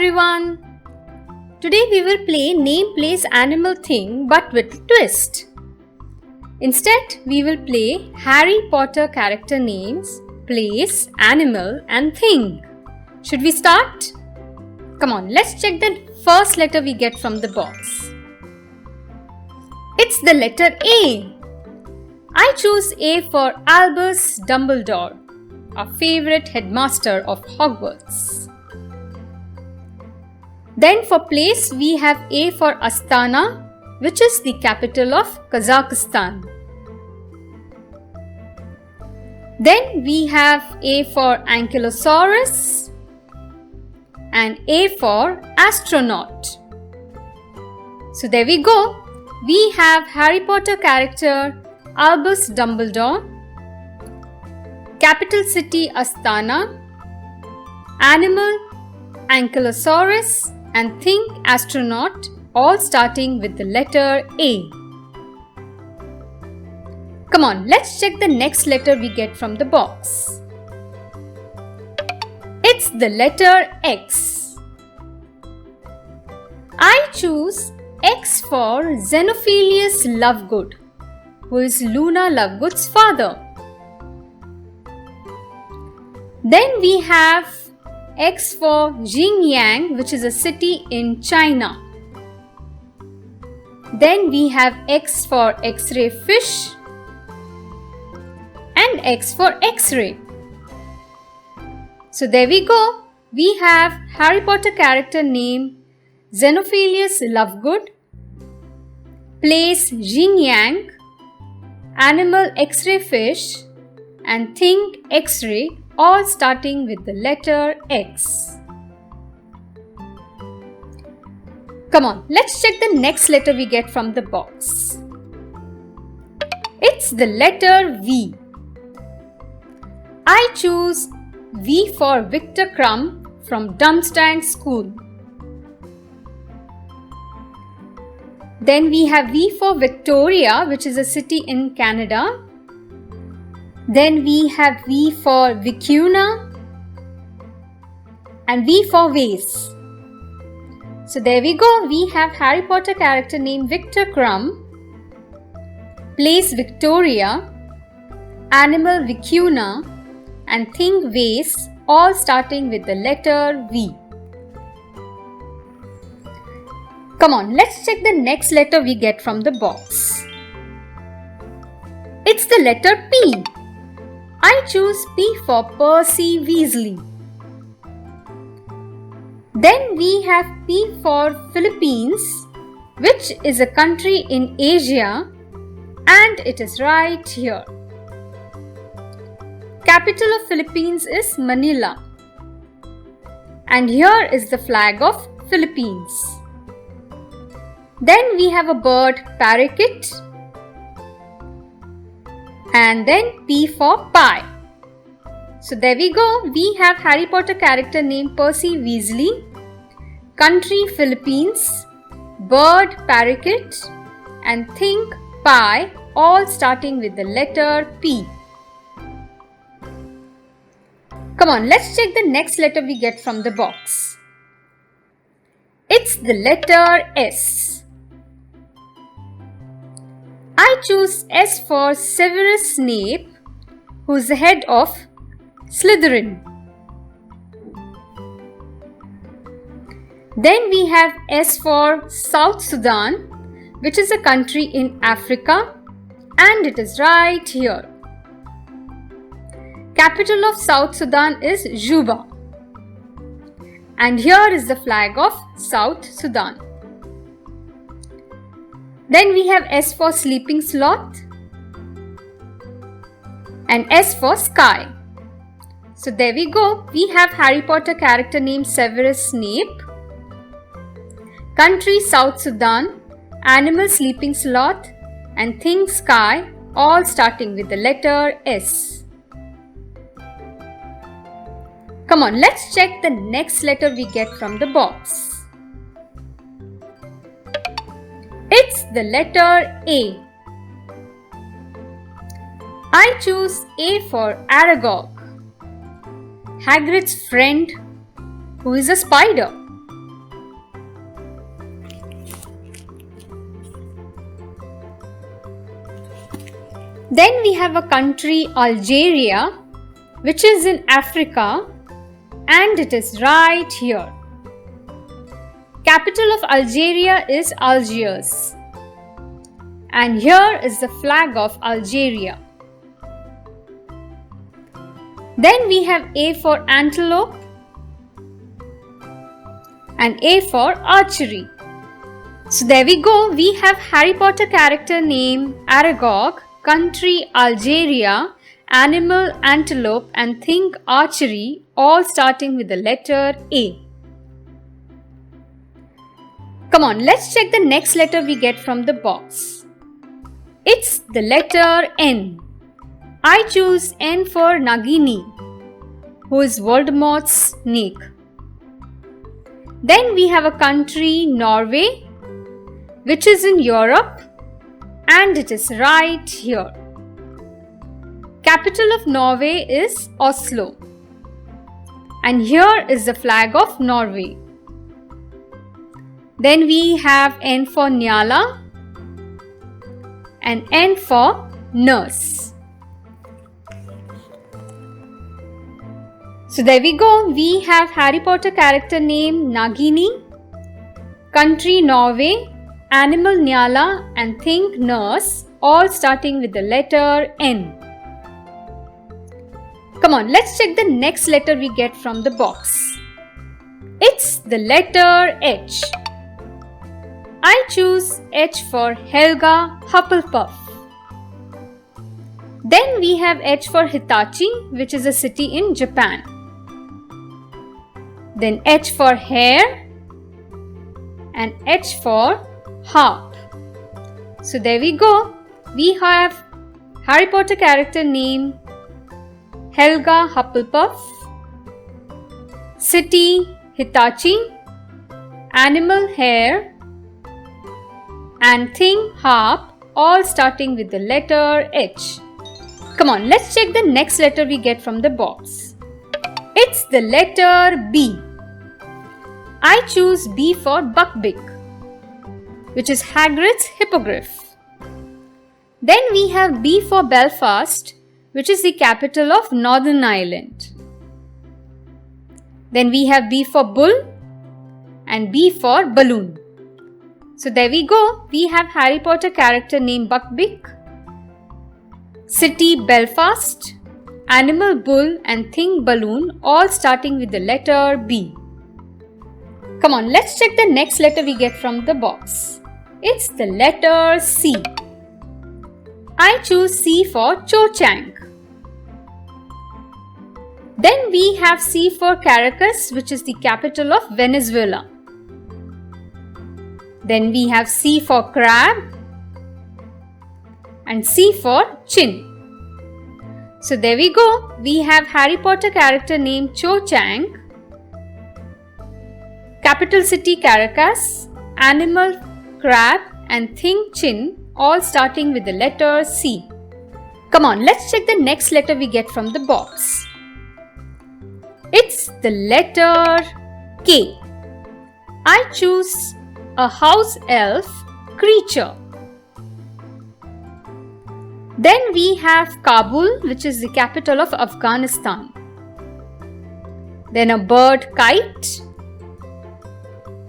everyone! Today we will play Name Place Animal Thing but with a twist. Instead, we will play Harry Potter character names, place, animal and thing. Should we start? Come on, let's check the first letter we get from the box. It's the letter A. I choose A for Albus Dumbledore, our favorite headmaster of Hogwarts. Then for place, we have A for Astana, which is the capital of Kazakhstan. Then we have A for Ankylosaurus and A for astronaut. So there we go. We have Harry Potter character Albus Dumbledore, capital city Astana, animal Ankylosaurus and thing astronaut, all starting with the letter A. Come on, let's check the next letter we get from the box. It's the letter X. I choose X for Xenophilius Lovegood, who is Luna Lovegood's father. Then we have X for Xinjiang, which is a city in China. Then we have X for X-ray fish and X for X-ray. So there we go. We have Harry Potter character name Xenophilius Lovegood, place Xinjiang, animal X-ray fish and thing X-ray, all starting with the letter X. Come on, let's check the next letter we get from the box. It's the letter V. I choose V for Victor Crumb from Durmstrang School. Then we have V for Victoria, which is a city in Canada. Then we have V for Vicuna and V for vase. So there we go. We have Harry Potter character named Victor Crumb, place Victoria, animal Vicuna and thing vase, all starting with the letter V. Come on, let's check the next letter we get from the box. It's the letter P. I choose P for Percy Weasley. Then we have P for Philippines, which is a country in Asia, and it is right here. Capital of Philippines is Manila. And here is the flag of Philippines. Then we have a bird parakeet. And then P for pie. So there we go. We have Harry Potter character named Percy Weasley, country Philippines, bird parakeet and thing pie, all starting with the letter P. Come on, let's check the next letter we get from the box. It's the letter S. I choose S for Severus Snape, who is the head of Slytherin. Then we have S for South Sudan, which is a country in Africa, and it is right here. Capital of South Sudan is Juba. And here is the flag of South Sudan. Then we have S for Sleeping Sloth and S for Sky. So there we go. We have Harry Potter character named Severus Snape, country South Sudan, animal Sleeping Sloth and thing Sky, all starting with the letter S. Come on, let's check the next letter we get from the box. It's the letter A. I choose A for Aragog, Hagrid's friend, who is a spider. Then we have a country, Algeria, which is in Africa, and it is right here. Capital of Algeria is Algiers. And here is the flag of Algeria. Then we have A for antelope and A for archery. So there we go. We have Harry Potter character name Aragog, country Algeria, animal antelope, and thing archery, all starting with the letter A. Come on, let's check the next letter we get from the box. It's the letter N. I choose N for Nagini, who is Voldemort's snake. Then we have a country, Norway, which is in Europe, and it is right here. Capital of Norway is Oslo. And here is the flag of Norway. Then we have N for Nyala and N for nurse. So there we go. We have Harry Potter character name Nagini, country Norway, animal Nyala, and thing nurse, all starting with the letter N. Come on, let's check the next letter we get from the box. It's the letter H. I choose H for Helga Hufflepuff. Then we have H for Hitachi, which is a city in Japan. Then H for hair and H for harp. So there we go. We have Harry Potter character name Helga Hufflepuff, city Hitachi, animal hare, and thing harp, all starting with the letter H. Come on, let's check the next letter we get from the box. It's the letter B. I choose B for Buckbeak, which is Hagrid's hippogriff. Then we have B for Belfast, which is the capital of Northern Ireland. Then we have B for bull and B for balloon. So there we go. We have Harry Potter character named Buckbeak, city Belfast, animal bull, and thing balloon, all starting with the letter B. Come on, let's check the next letter we get from the box. It's the letter C. I choose C for Cho Chang. Then we have C for Caracas, which is the capital of Venezuela. Then we have C for crab and C for chin. So there we go. We have Harry Potter character named Cho Chang, capital city Caracas, animal crab, and thing chin, all starting with the letter C. Come on, let's check the next letter we get from the box. It's the letter K. I choose a house elf creature. Then we have Kabul, which is the capital of Afghanistan. Then a bird kite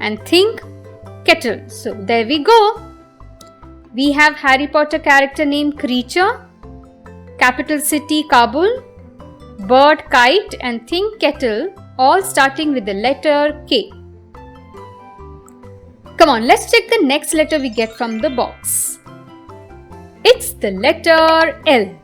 and think kettle. So there we go. We have Harry Potter character named Creature, capital city Kabul, bird kite, and think kettle, all starting with the letter K. Come on, let's check the next letter we get from the box. It's the letter L.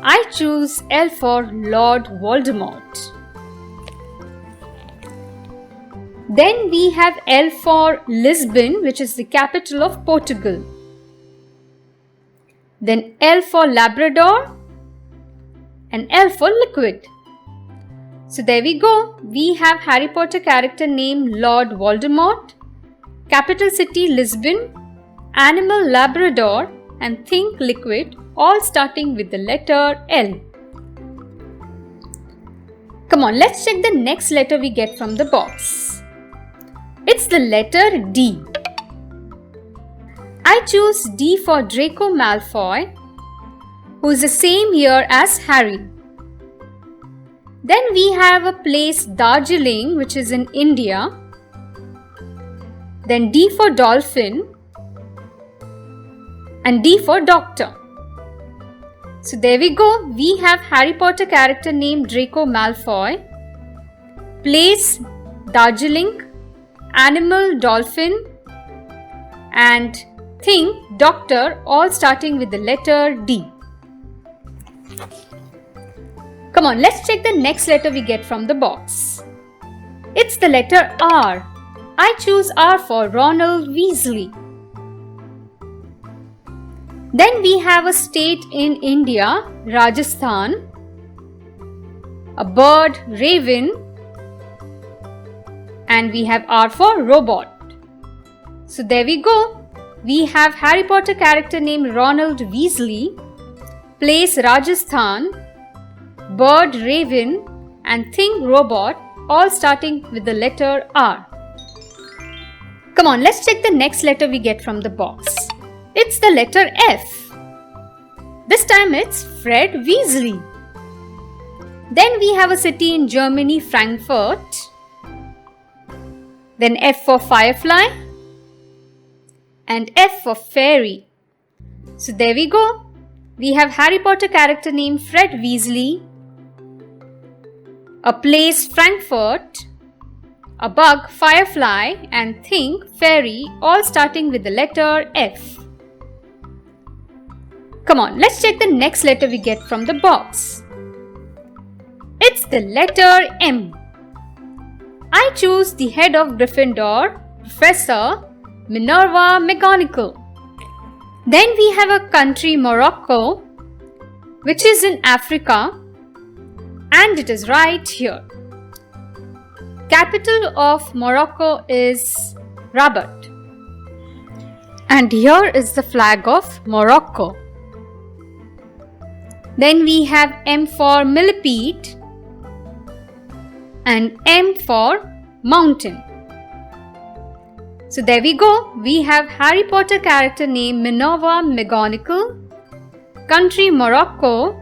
I choose L for Lord Voldemort. Then we have L for Lisbon, which is the capital of Portugal. Then L for Labrador and L for liquid. So there we go. We have Harry Potter character named Lord Voldemort, capital city Lisbon, animal Labrador, and think liquid, all starting with the letter L. Come on, let's check the next letter we get from the box. It's the letter D. I choose D for Draco Malfoy, who is the same year as Harry. Then we have a place Darjeeling, which is in India. Then D for dolphin and D for doctor. So there we go. We have Harry Potter character named Draco Malfoy, place Darjeeling, animal dolphin, and thing doctor, all starting with the letter D. Come on, let's check the next letter we get from the box. It's the letter R. I choose R for Ronald Weasley. Then we have a state in India, Rajasthan, a bird, raven, and we have R for robot. So there we go. We have Harry Potter character named Ronald Weasley, place Rajasthan, bird, raven, and thing robot, all starting with the letter R. Come on, let's check the next letter we get from the box. It's the letter F. This time it's Fred Weasley. Then we have a city in Germany, Frankfurt. Then F for firefly and F for fairy. So there we go. We have Harry Potter character named Fred Weasley, a place Frankfurt, a bug firefly, and thing fairy, all starting with the letter F. Come on, let's check the next letter we get from the box. It's the letter M. I choose the head of Gryffindor, Professor Minerva McGonagall. Then we have a country, Morocco, which is in Africa, and it is right here. Capital of Morocco is Rabat. And here is the flag of Morocco. Then we have M for millipede and M for mountain. So there we go. We have Harry Potter character named Minerva McGonagall, country Morocco,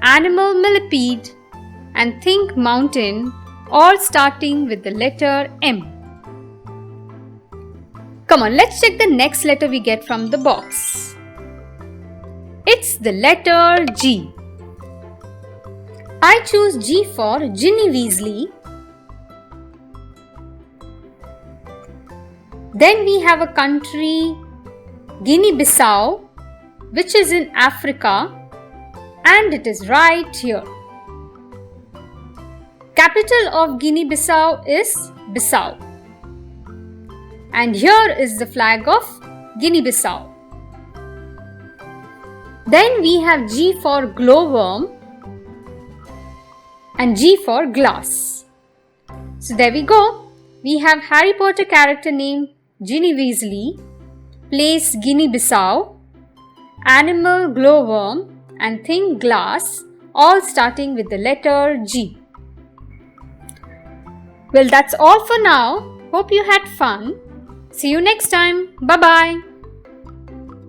animal millipede, and thing mountain, all starting with the letter M. Come on, let's check the next letter we get from the box. It's the letter G. I choose G for Ginny Weasley. Then we have a country, Guinea-Bissau, which is in Africa, and it is right here. Capital of Guinea-Bissau is Bissau. And here is the flag of Guinea-Bissau. Then we have G for glowworm and G for glass. So there we go. We have Harry Potter character named Ginny Weasley, place Guinea-Bissau, animal glowworm, and thing glass, all starting with the letter G. Well, that's all for now. Hope you had fun. See you next time. Bye-bye.